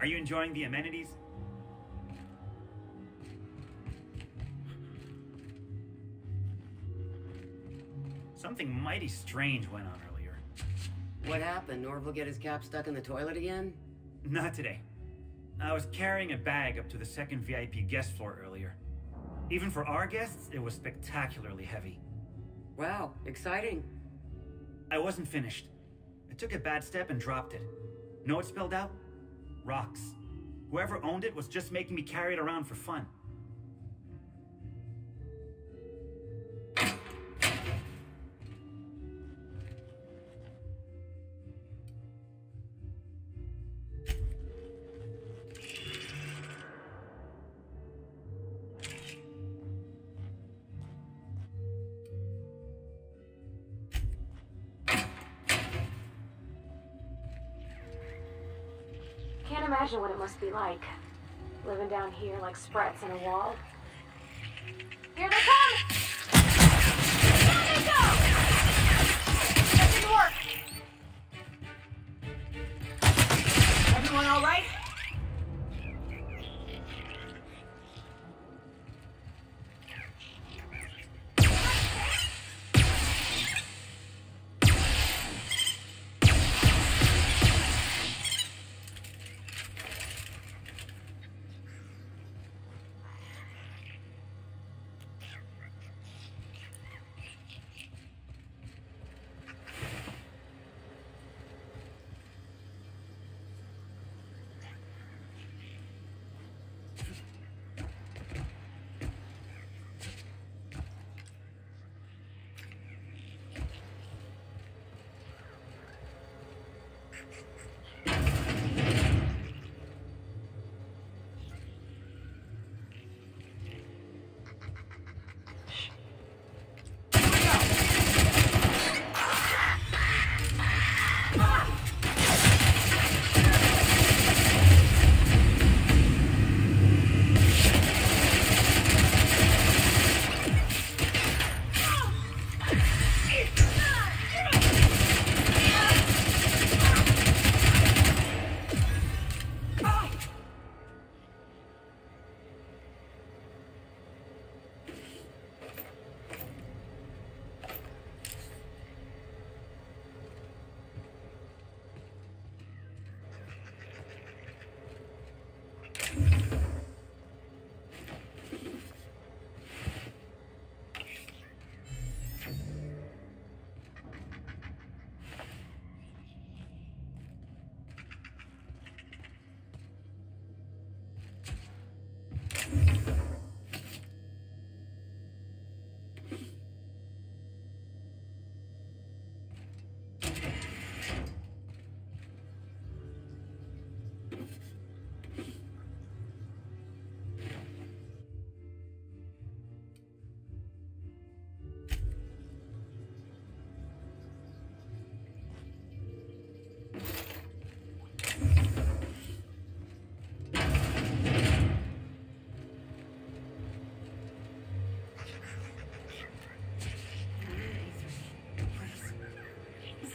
Are you enjoying the amenities? Something mighty strange went on earlier. What happened? Norval get his cap stuck in the toilet again? Not today. I was carrying a bag up to the second VIP guest floor earlier. Even for our guests, it was spectacularly heavy. Wow, exciting. I wasn't finished. I took a bad step and dropped it. Know what spilled out? Rocks. Whoever owned it was just making me carry it around for fun. Can't imagine what it must be like, living down here like sprats in a wall. Here they come! Down they go! That didn't work! Everyone all right?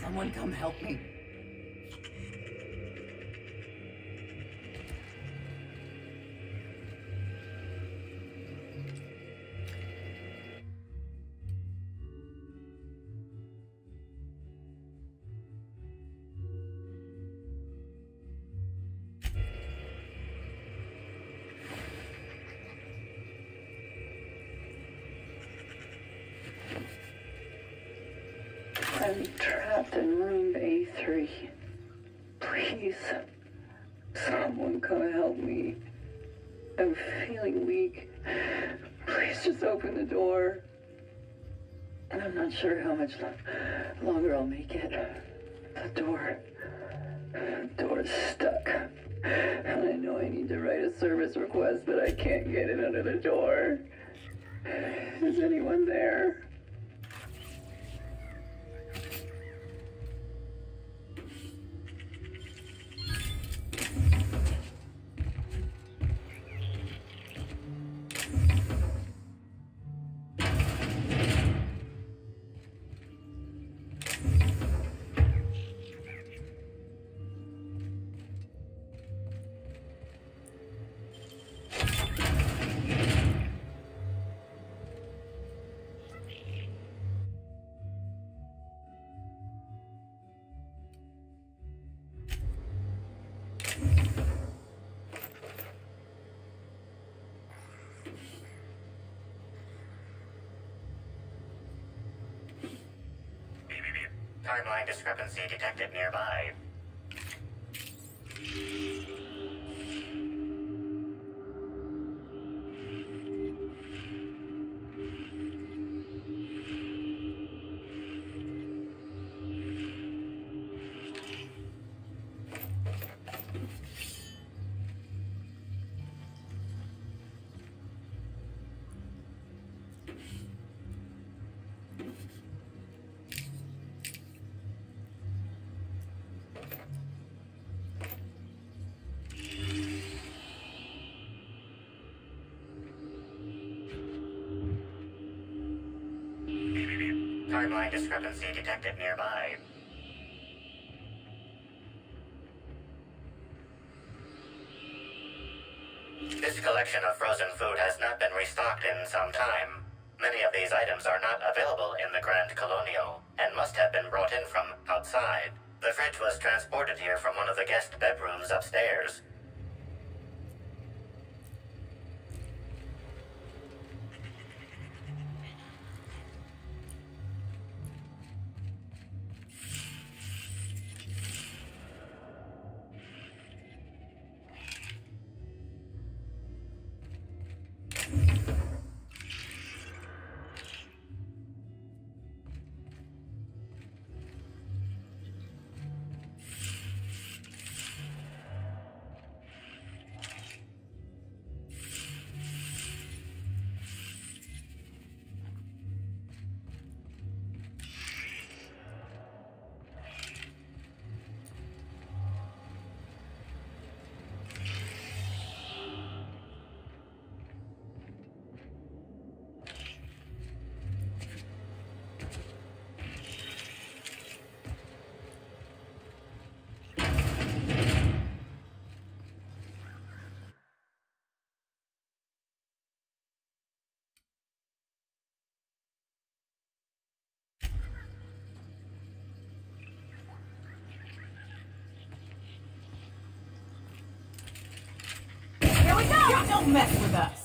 Someone come help me. I'm trapped in room A3. Please, someone come help me. I'm feeling weak. Please just open the door. I'm not sure how much longer I'll make it. The door's stuck. And I know I need to write a service request, but I can't get it under the door. Is anyone there? Timeline discrepancy detected nearby. Timeline discrepancy detected nearby. This collection of frozen food has not been restocked in some time. Many of these items are not available in the Grand Colonial, and must have been brought in from outside. The fridge was transported here from one of the guest bedrooms upstairs. Here we go! Don't mess with us!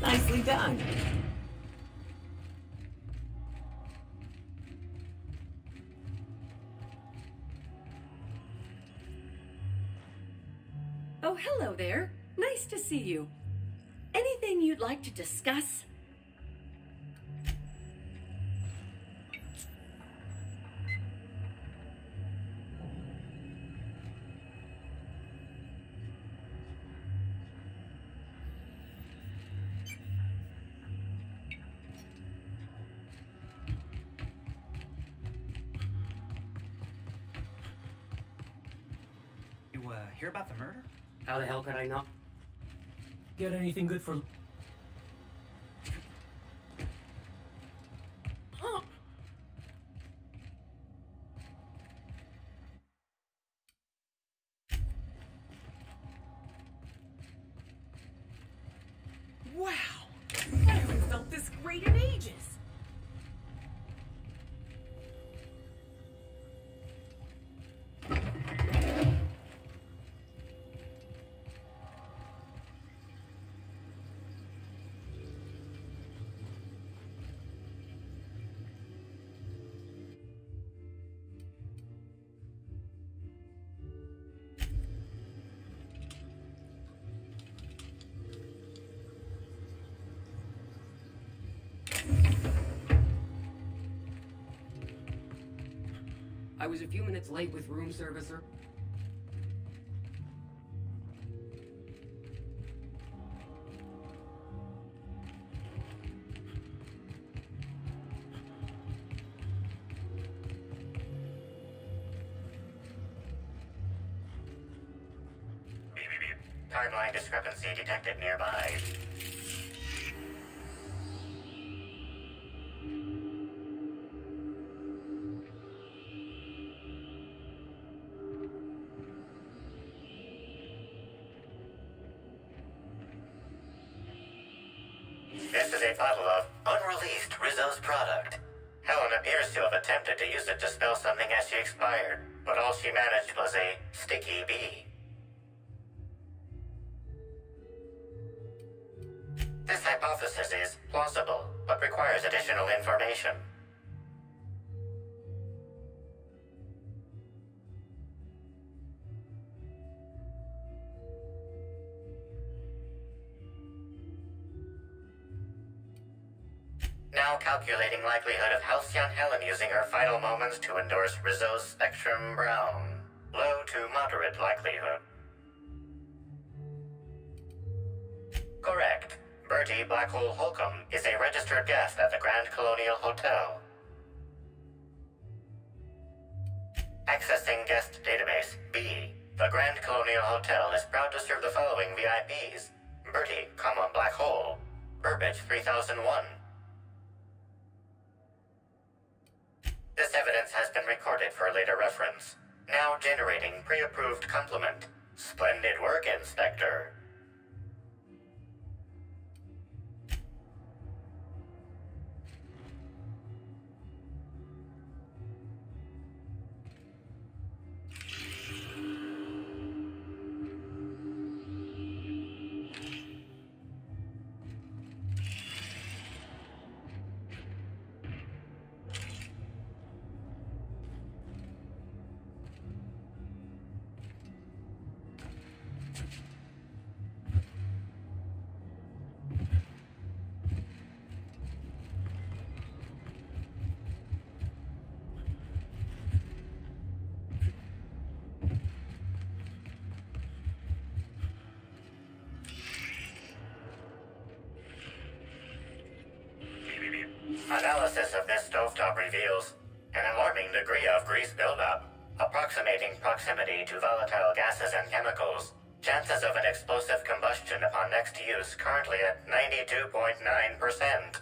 Nicely done. Oh, hello there. Nice to see you. Anything you'd like to discuss? You, hear about the murder? How the hell could I not? Get anything good for... Wow! I haven't felt this great in ages! I was a few minutes late with room service, sir. Timeline discrepancy detected nearby. This is a bottle of unreleased Rizzo's product. Helen appears to have attempted to use it to spell something as she expired, but all she managed was a sticky bee. This hypothesis is plausible, but requires additional information. Now calculating likelihood of Halcyon Helen using her final moments to endorse Rizzo's Spectrum Brown. Low to moderate likelihood. Correct. Bertie Blackhole Holcomb is a registered guest at the Grand Colonial Hotel. Accessing guest database B. The Grand Colonial Hotel is proud to serve the following VIPs. Bertie, Black Hole. Burbage 3001. This evidence has been recorded for later reference. Now generating pre-approved compliment. Splendid work, Inspector. Analysis of this stovetop reveals an alarming degree of grease buildup, approximating proximity to volatile gases and chemicals. Chances of an explosive combustion upon next use currently at 92.9%.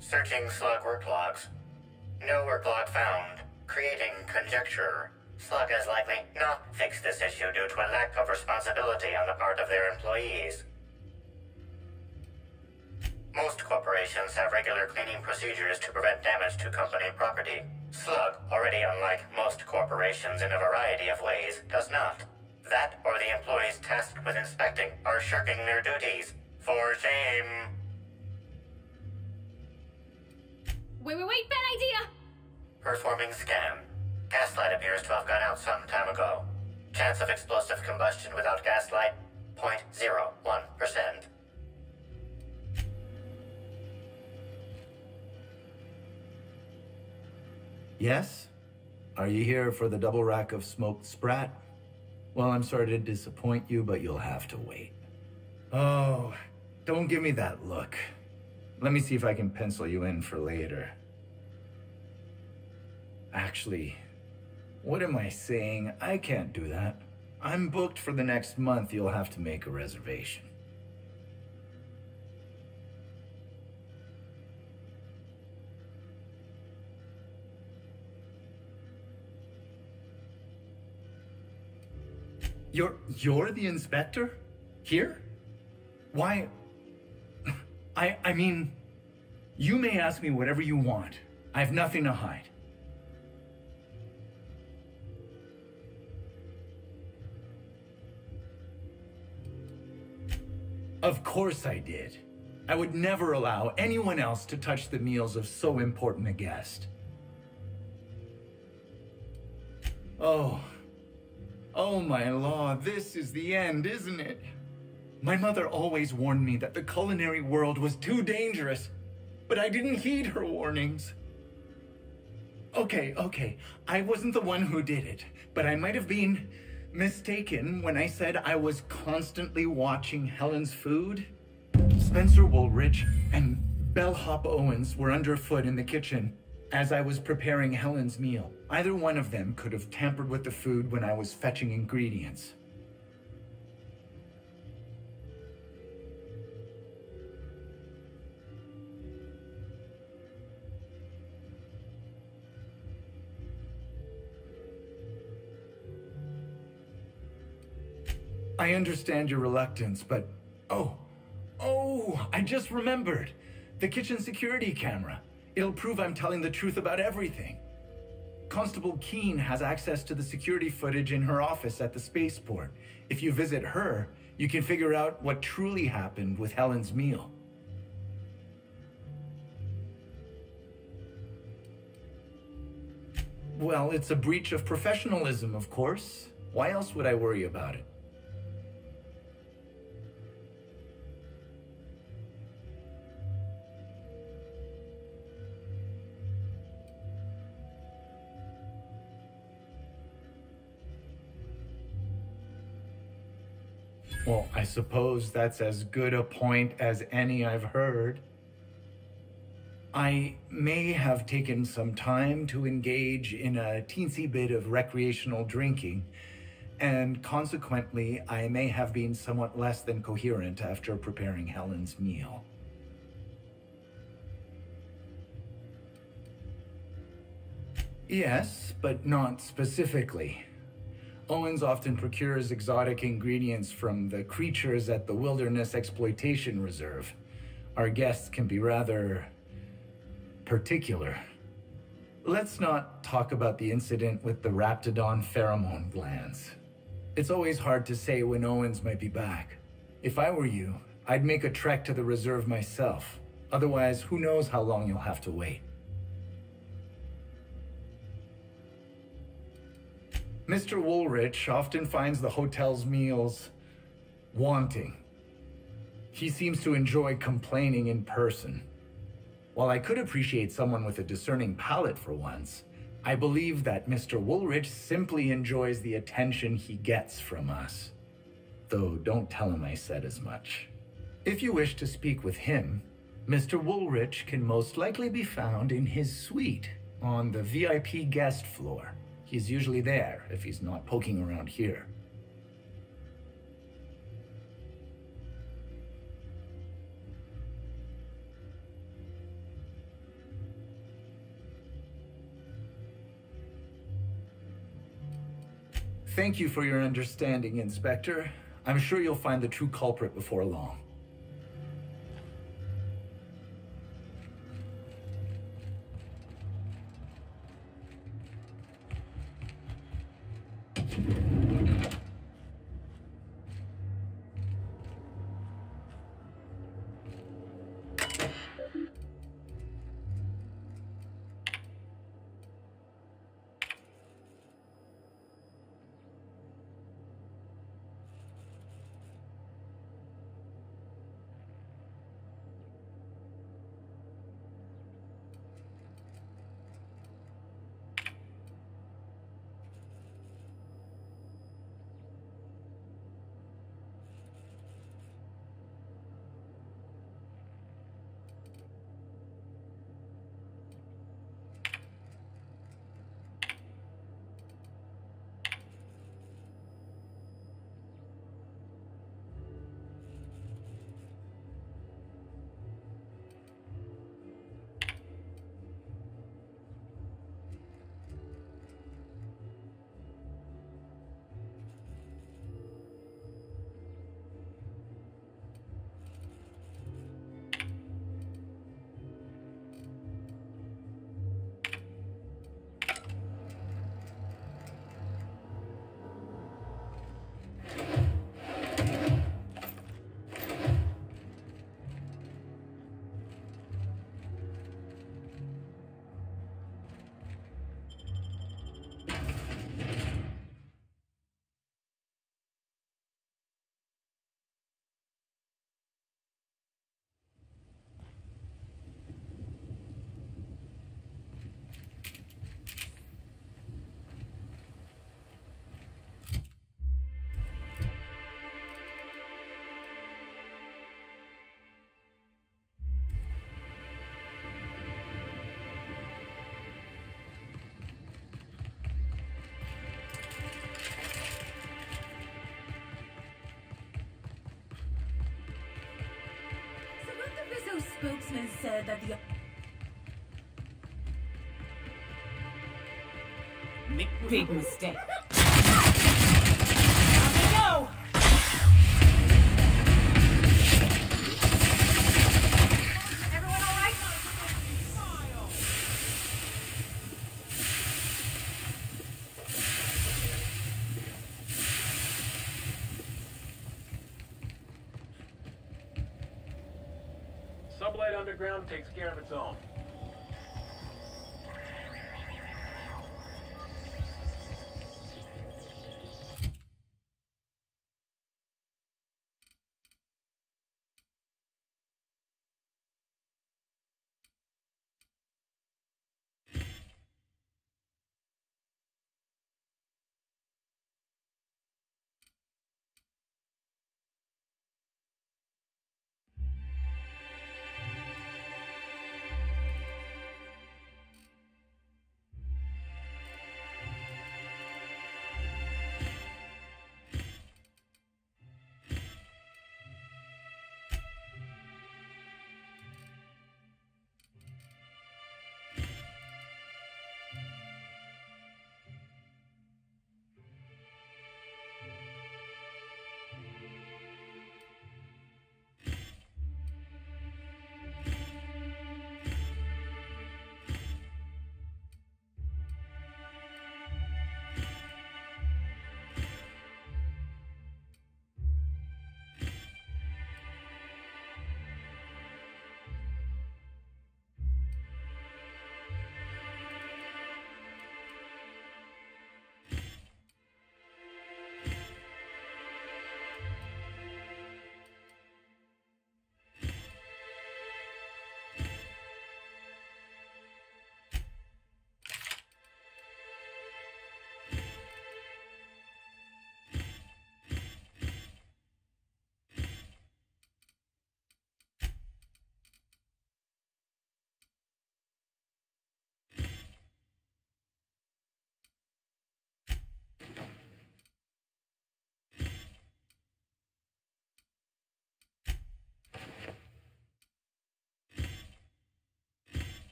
Searching slug work logs. No work log found. Creating conjecture. Slug has likely not fixed this issue due to a lack of responsibility on the part of their employees. Most corporations have regular cleaning procedures to prevent damage to company property. Slug, already unlike most corporations in a variety of ways does not. That or the employees tasked with inspecting are shirking their duties. For shame. Wait, bad idea! Performing scan. Gaslight appears to have gone out some time ago. Chance of explosive combustion without gaslight, 0.01%. Yes? Are you here for the double rack of smoked sprat? Well, I'm sorry to disappoint you, but you'll have to wait. Oh, don't give me that look. Let me see if I can pencil you in for later. Actually, what am I saying? I can't do that. I'm booked for the next month. You'll have to make a reservation. You're the inspector? Here? Why? I mean, you may ask me whatever you want. I have nothing to hide. Of course I did. I would never allow anyone else to touch the meals of so important a guest. Oh my law, this is the end, isn't it? My mother always warned me that the culinary world was too dangerous, but I didn't heed her warnings. Okay, I wasn't the one who did it, but I might have been mistaken when I said I was constantly watching Helen's food. Spencer Woolrich and Bellhop Owens were underfoot in the kitchen as I was preparing Helen's meal. Either one of them could have tampered with the food when I was fetching ingredients. I understand your reluctance, but... Oh, I just remembered. The kitchen security camera. It'll prove I'm telling the truth about everything. Constable Keene has access to the security footage in her office at the spaceport. If you visit her, you can figure out what truly happened with Helen's meal. Well, it's a breach of professionalism, of course. Why else would I worry about it? Well, I suppose that's as good a point as any I've heard. I may have taken some time to engage in a teensy bit of recreational drinking, and consequently, I may have been somewhat less than coherent after preparing Helen's meal. Yes, but not specifically. Owens often procures exotic ingredients from the creatures at the Wilderness Exploitation Reserve. Our guests can be rather particular. Let's not talk about the incident with the Raptidon pheromone glands. It's always hard to say when Owens might be back. If I were you, I'd make a trek to the reserve myself. Otherwise, who knows how long you'll have to wait. Mr. Woolrich often finds the hotel's meals wanting. He seems to enjoy complaining in person. While I could appreciate someone with a discerning palate for once, I believe that Mr. Woolrich simply enjoys the attention he gets from us. Though don't tell him I said as much. If you wish to speak with him, Mr. Woolrich can most likely be found in his suite on the VIP guest floor. He's usually there if he's not poking around here. Thank you for your understanding, Inspector. I'm sure you'll find the true culprit before long. Rizzo spokesman said that the... Big mistake. Off we go! Everyone all right? Sublight Underground takes care of its own.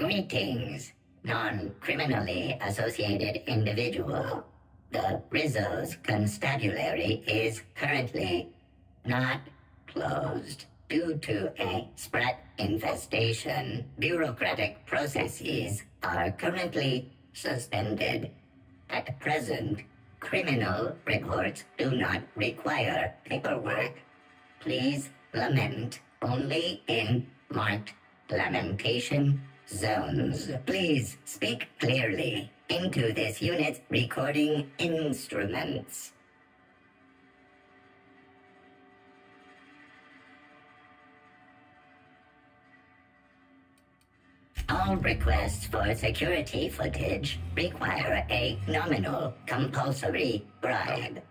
Greetings, non-criminally associated individual. The Rizzo's constabulary is currently not closed due to a sprat infestation. Bureaucratic processes are currently suspended. At present, criminal reports do not require paperwork. Please lament only in marked lamentation zones. Please speak clearly into this unit's recording instruments. All requests for security footage require a nominal compulsory bribe.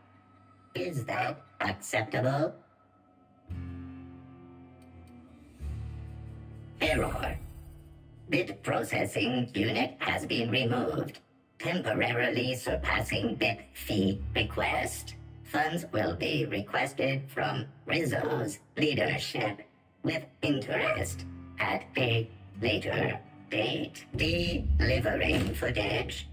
Is that acceptable? Error. Bit processing unit has been removed, temporarily surpassing bit fee request. Funds will be requested from Rizzo's leadership with interest at a later date. Delivering footage.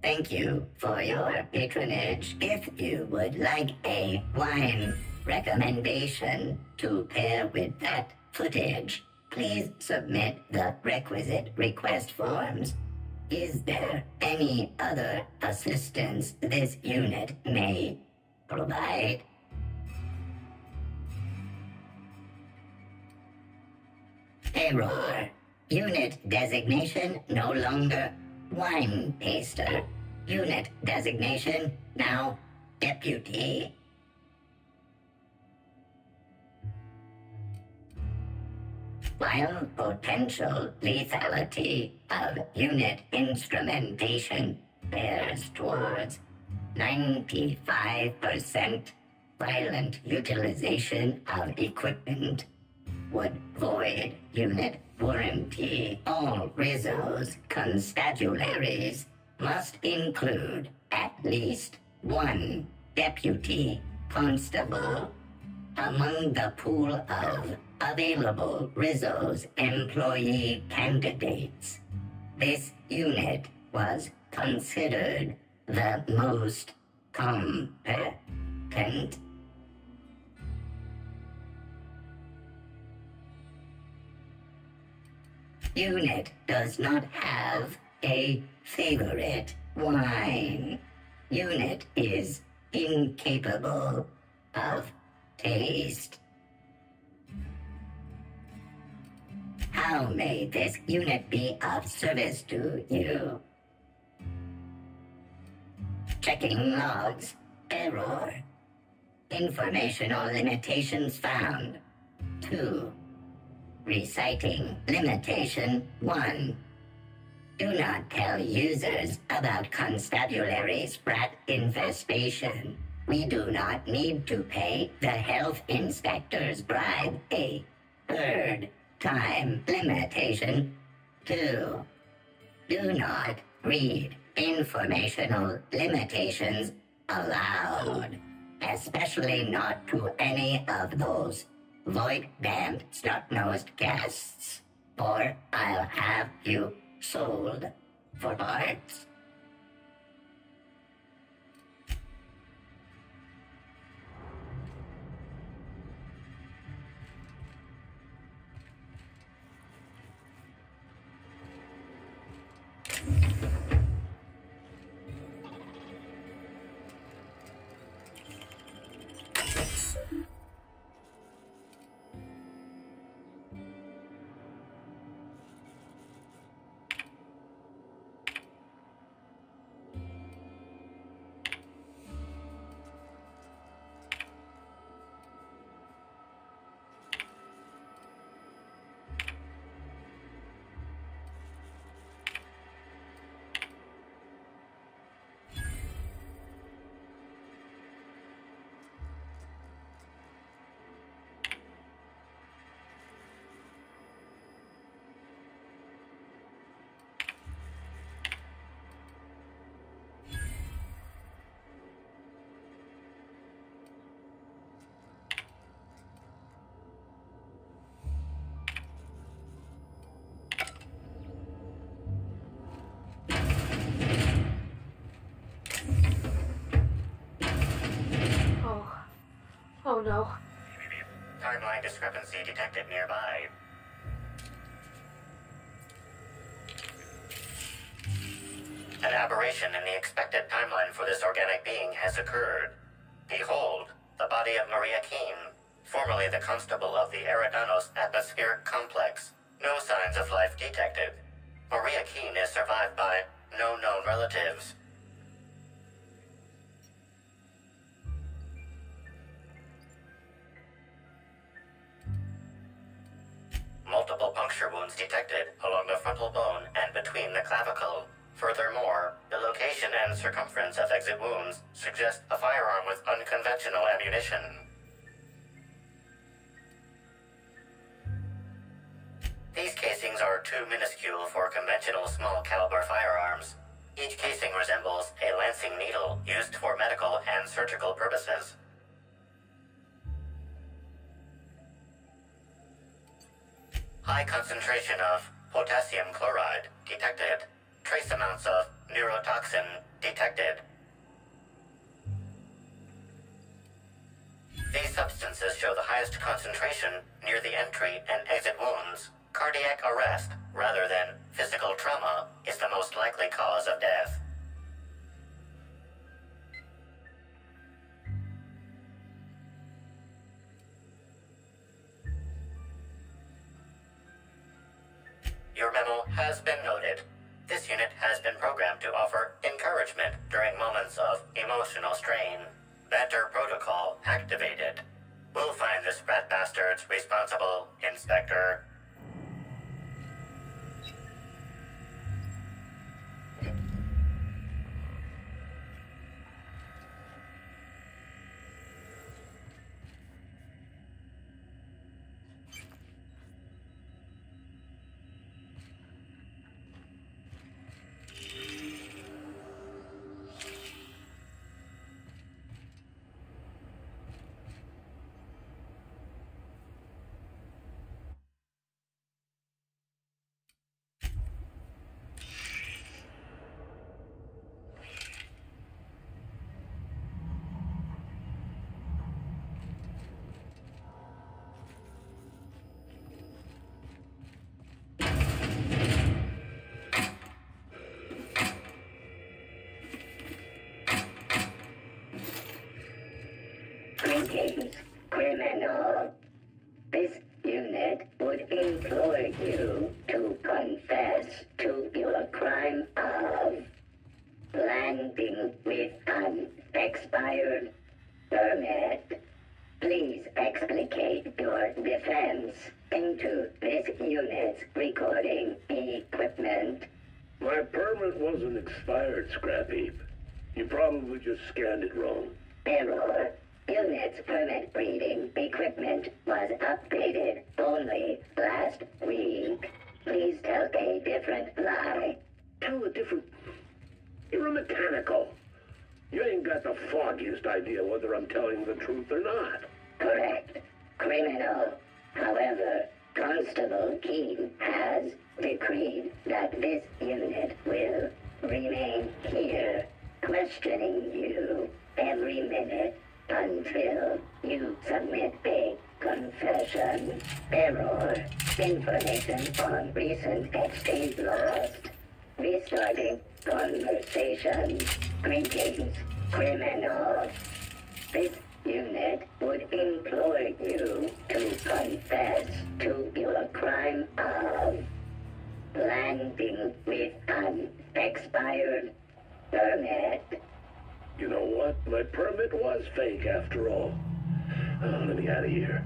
Thank you for your patronage. If you would like a wine recommendation to pair with that footage, please submit the requisite request forms. Is there any other assistance this unit may provide? Error. Unit designation no longer wine taster. Unit designation now deputy. While potential lethality of unit instrumentation bears towards 95% violent utilization of equipment would void unit warranty. All Rizzo's constabularies must include at least one deputy constable among the pool of available Rizzo's employee candidates. This unit was considered the most competent. Unit does not have a favorite wine. Unit is incapable of taste. How may this unit be of service to you? Checking logs. Error. Informational limitations found. 2. Reciting limitation 1. Do not tell users about constabulary sprat infestation. We do not need to pay the health inspector's bribe a third time. Limitation 2. Do not read informational limitations aloud, especially not to any of those void-damned snot-nosed guests, or I'll have you sold for parts. Oh no. Timeline discrepancy detected nearby. An aberration in the expected timeline for this organic being has occurred. Behold, the body of Maria Keene, formerly the constable of the Eridanos atmospheric complex. No signs of life detected. Maria Keene is survived by no known relatives. Multiple puncture wounds detected along the frontal bone and between the clavicle. Furthermore, the location and circumference of exit wounds suggest a firearm with unconventional ammunition. These casings are too minuscule for conventional small caliber firearms. Each casing resembles a lancing needle used for medical and surgical purposes. High concentration of potassium chloride detected. Trace amounts of neurotoxin detected. These substances show the highest concentration near the entry and exit wounds. Cardiac arrest, rather than physical trauma, is the most likely cause of death. Your memo has been noted. This unit has been programmed to offer encouragement during moments of emotional strain. Banter protocol activated. We'll find this rat bastard's responsible, Inspector. Greetings, criminal. This unit would implore you to confess to your crime of landing with an expired permit. Please explicate your defense into this unit's recording equipment. My permit wasn't expired, Scrap Heap. You probably just scanned it wrong. Error. Unit's permit reading equipment was updated only last week. Please tell a different lie. Tell a different... You're a mechanical. You ain't got the foggiest idea whether I'm telling the truth or not. Correct. Criminal. However, Constable Keene has decreed that this unit will remain here, questioning you every minute until you submit a confession. Error. Information on recent exchange lost. Restarting conversation. Greetings, criminal. This unit would implore you to confess to your crime of landing with an expired permit. You know what? My permit was fake after all. Let me out of here.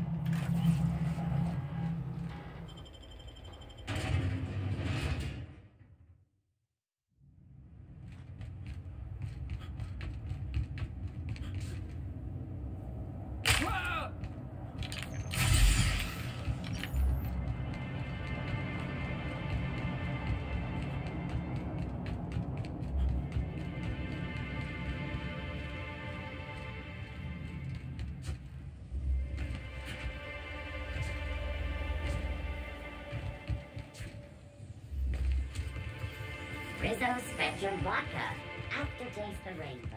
Rizzo Spectrum Vodka. Aftertaste the rainbow.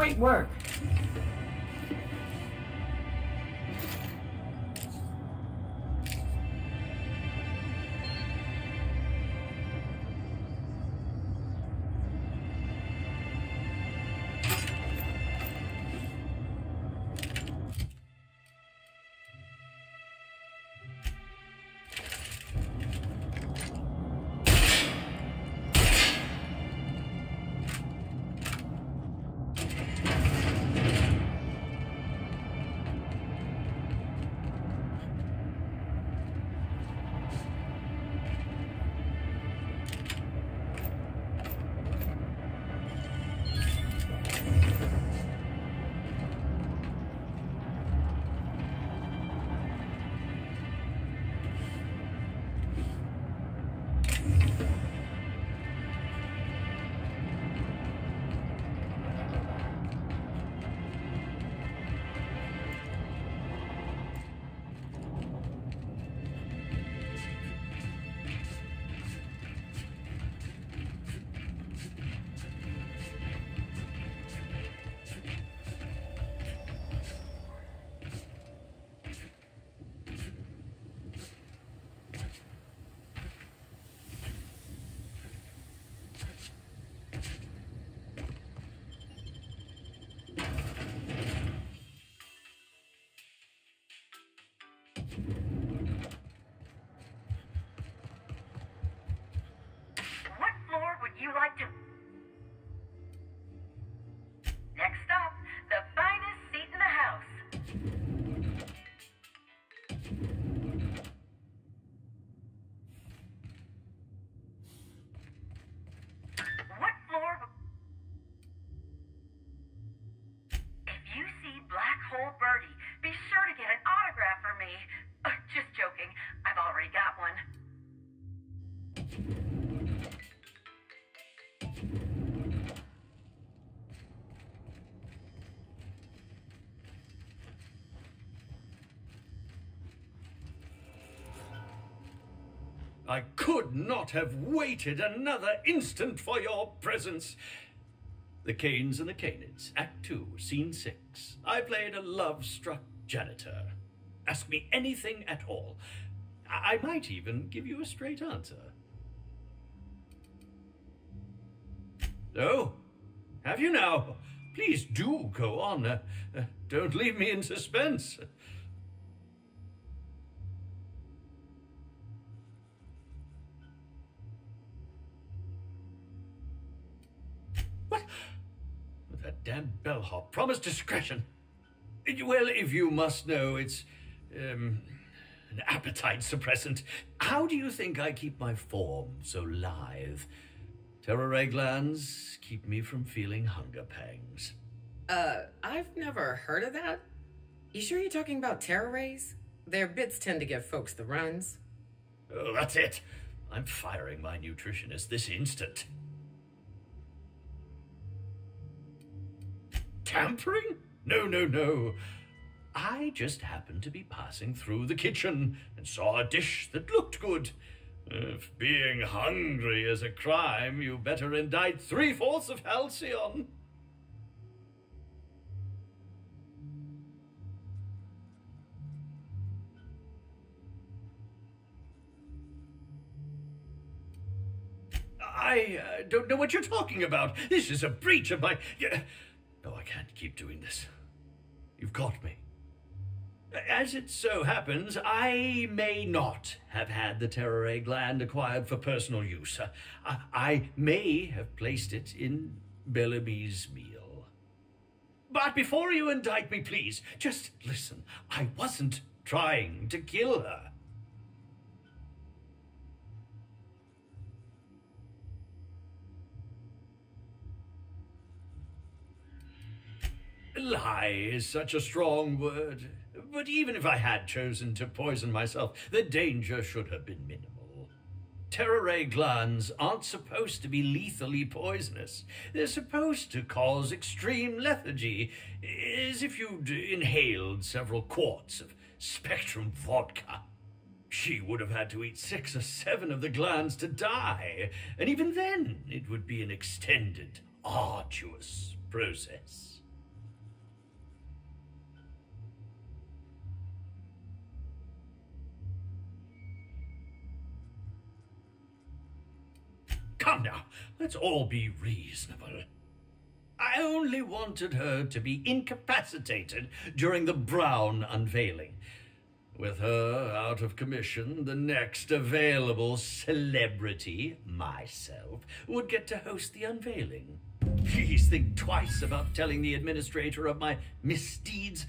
Great work. What floor would you like to... Next up, the finest seat in the house. What floor... If you see Black Hole Birdie, be sure to get an autograph for me. Just joking. I've already got one. I could not have waited another instant for your presence. The Canes and the Canids, Act 2, Scene 6. I played a love-struck janitor. Ask me anything at all. I might even give you a straight answer. Oh, have you now? Please do go on. Don't leave me in suspense. What? That damn bellhop promised discretion. Well, if you must know, it's an appetite suppressant. How do you think I keep my form so lithe? Terror glands keep me from feeling hunger pangs. I've never heard of that. You sure you're talking about terror rays? Their bits tend to give folks the runs. Oh, that's it. I'm firing my nutritionist this instant. Tampering? No, no, no. I just happened to be passing through the kitchen and saw a dish that looked good. If being hungry is a crime, you better indict 3/4 of Halcyon. I don't know what you're talking about. This is a breach of my... No, I can't keep doing this. You've got me. As it so happens, I may not have had the terror gland acquired for personal use. I may have placed it in Bellamy's meal. But before you indict me, please, just listen. I wasn't trying to kill her. Lie is such a strong word. But even if I had chosen to poison myself, the danger should have been minimal. Terror ray glands aren't supposed to be lethally poisonous. They're supposed to cause extreme lethargy, as if you'd inhaled several quarts of Spectrum vodka. She would have had to eat 6 or 7 of the glands to die, and even then it would be an extended, arduous process. Let's all be reasonable. I only wanted her to be incapacitated during the Brown unveiling. With her out of commission, the next available celebrity, myself, would get to host the unveiling. Please think twice about telling the administrator of my misdeeds.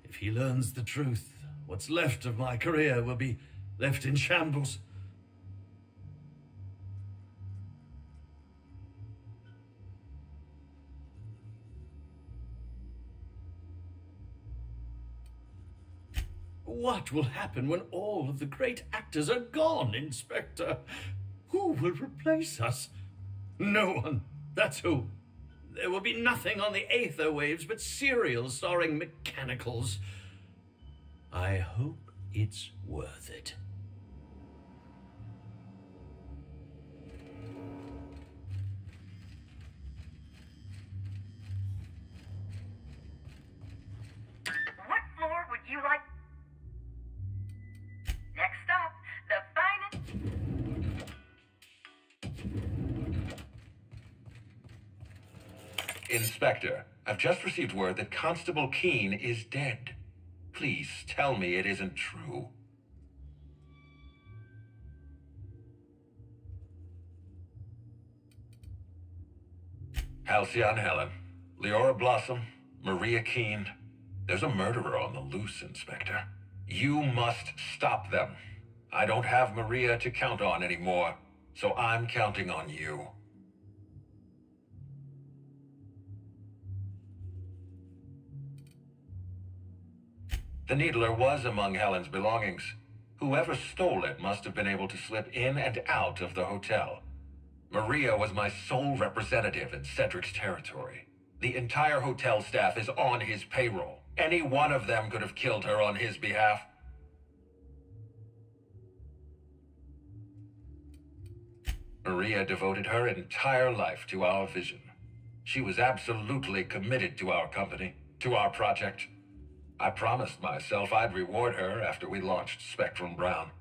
If he learns the truth, what's left of my career will be left in shambles. What will happen when all of the great actors are gone, Inspector? Who will replace us? No one. That's who. There will be nothing on the aether waves but serials starring mechanicals. I hope it's worth it. What floor would you like? Next stop, the finest. Inspector, I've just received word that Constable Keene is dead. Please tell me it isn't true. Halcyon Helen, Leora Blossom, Maria Keene. There's a murderer on the loose, Inspector. You must stop them. I don't have Maria to count on anymore, so I'm counting on you. The Needler was among Helen's belongings. Whoever stole it must have been able to slip in and out of the hotel. Maria was my sole representative in Cedric's territory. The entire hotel staff is on his payroll. Any one of them could have killed her on his behalf. Maria devoted her entire life to our vision. She was absolutely committed to our company, to our project. I promised myself I'd reward her after we launched Spectrum Brown.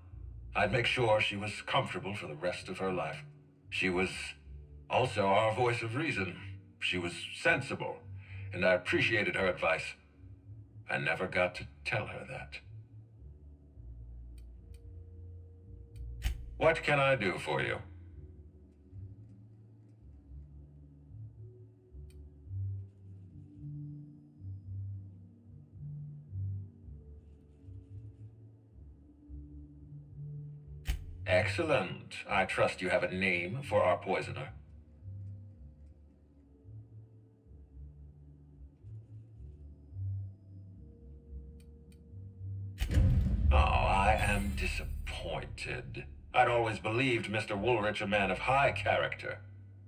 I'd make sure she was comfortable for the rest of her life. She was also our voice of reason. She was sensible, and I appreciated her advice. I never got to tell her that. What can I do for you? Excellent. I trust you have a name for our poisoner. Oh, I am disappointed. I'd always believed Mr. Woolrich a man of high character.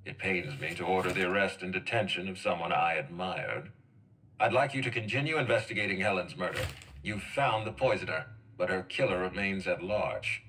It pains me to order the arrest and detention of someone I admired. I'd like you to continue investigating Helen's murder. You've found the poisoner, but her killer remains at large.